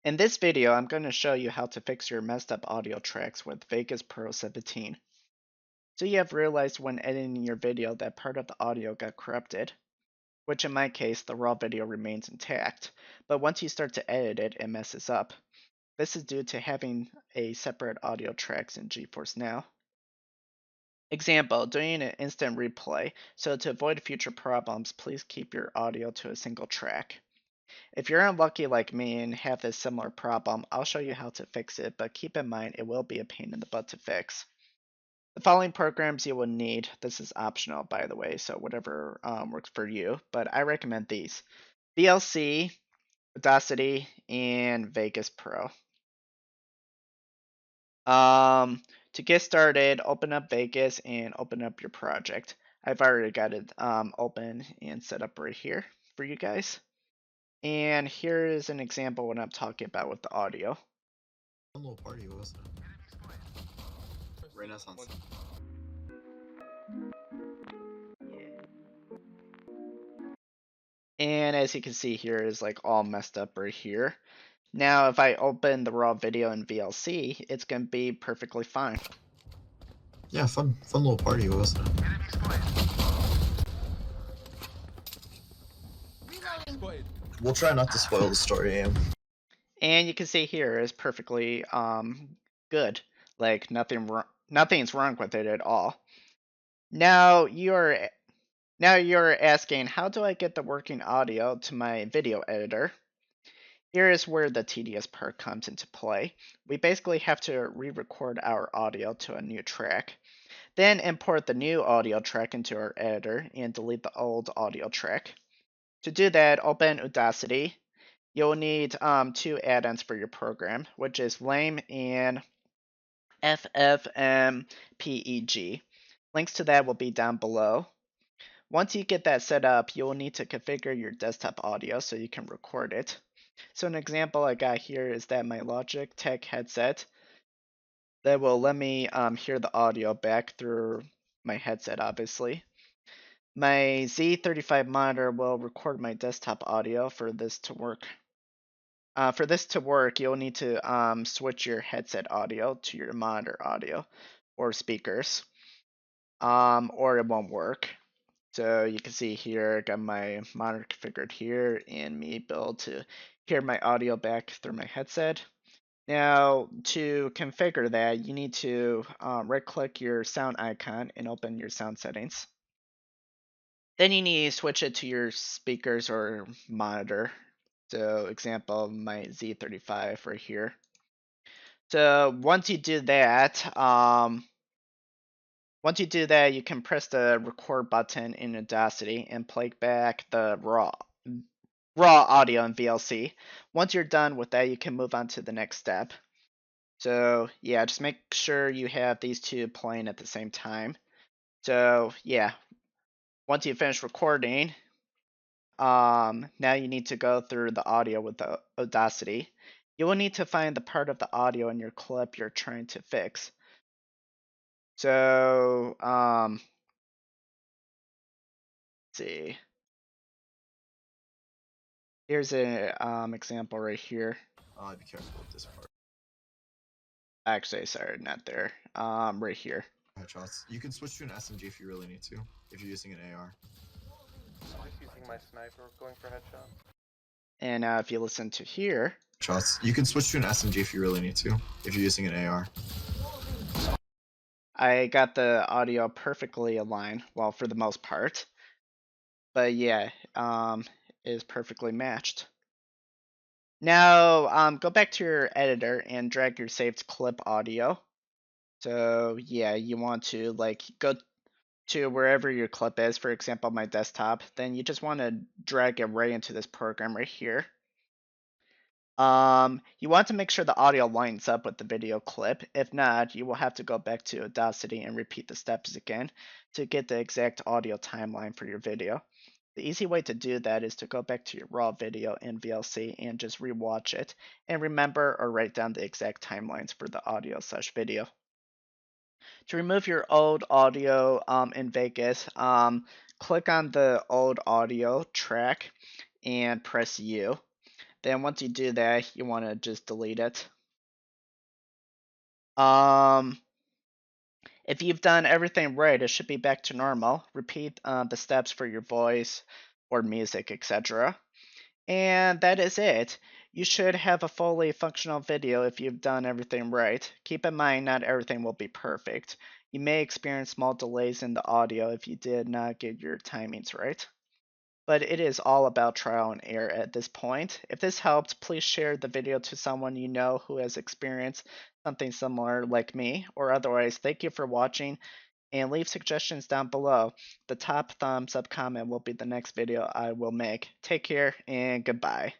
In this video, I'm going to show you how to fix your messed up audio tracks with vegaspro 17. So you have realized when editing your video that part of the audio got corrupted, which in my case, the raw video remains intact, but once you start to edit it, it messes up. This is due to having a separate audio tracks in GeForce Now. Example, doing an instant replay, so to avoid future problems, please keep your audio to a single track. If you're unlucky like me and have this similar problem, I'll show you how to fix it, but keep in mind it will be a pain in the butt to fix. The following programs you will need, this is optional by the way, so whatever works for you, but I recommend these. VLC, Audacity, and Vegas Pro. To get started, open up Vegas and open up your project. I've already got it open and set up right here for you guys. And here is an example of what I'm talking about with the audio. One little party was Renaissance. And as you can see here is like all messed up right here. Now if I open the raw video in VLC, it's going to be perfectly fine. Yeah, fun little party was We'll try not to spoil the story, Am. And you can see here is perfectly good. Like nothing's wrong with it at all. Now you're asking, how do I get the working audio to my video editor? Here is where the tedious part comes into play. We basically have to re-record our audio to a new track. Then import the new audio track into our editor and delete the old audio track. To do that, open Audacity. You'll need two add-ons for your program, which is Lame and ffmpeg. Links to that will be down below. Once you get that set up, you'll need to configure your desktop audio so you can record it. So an example I got here is that my Logitech headset that will let me hear the audio back through my headset, obviously. My Z35 monitor will record my desktop audio for this to work. You'll need to switch your headset audio to your monitor audio or speakers, or it won't work. So you can see here, I got my monitor configured here and me able to hear my audio back through my headset. Now, to configure that, you need to right-click your sound icon and open your sound settings. Then you need to switch it to your speakers or monitor. So, example, my Z35 right here. So once you do that, you can press the record button in Audacity and play back the raw audio in VLC. Once you're done with that, you can move on to the next step. So yeah, just make sure you have these two playing at the same time. So yeah, once you finish recording, now you need to go through the audio with the Audacity. You will need to find the part of the audio in your clip you're trying to fix. So let's see. Here's an example right here. Be careful with this part. Actually, sorry, not there. Right here. Headshots. You can switch to an SMG if you really need to, if you're using an AR. I'm just using my sniper, going for headshots. And if you listen to here. Shots. You can switch to an SMG if you really need to, if you're using an AR. I got the audio perfectly aligned, well, for the most part. But yeah, it is perfectly matched. Now, go back to your editor and drag your saved clip audio. So yeah, you want to like go to wherever your clip is, for example, my desktop, then you just want to drag it right into this program right here. You want to make sure the audio lines up with the video clip. If not, you will have to go back to Audacity and repeat the steps again to get the exact audio timeline for your video. The easy way to do that is to go back to your raw video in VLC and just rewatch it and remember or write down the exact timelines for the audio/video. To remove your old audio in Vegas, click on the old audio track and press U. Then once you do that, you want to just delete it. If you've done everything right, it should be back to normal. Repeat the steps for your voice or music, etc. And that is it. You should have a fully functional video if you've done everything right. Keep in mind, not everything will be perfect. You may experience small delays in the audio if you did not get your timings right. But it is all about trial and error at this point. If this helped, please share the video to someone you know who has experienced something similar like me, or otherwise, thank you for watching and leave suggestions down below. The top thumbs up comment will be the next video I will make. Take care and goodbye.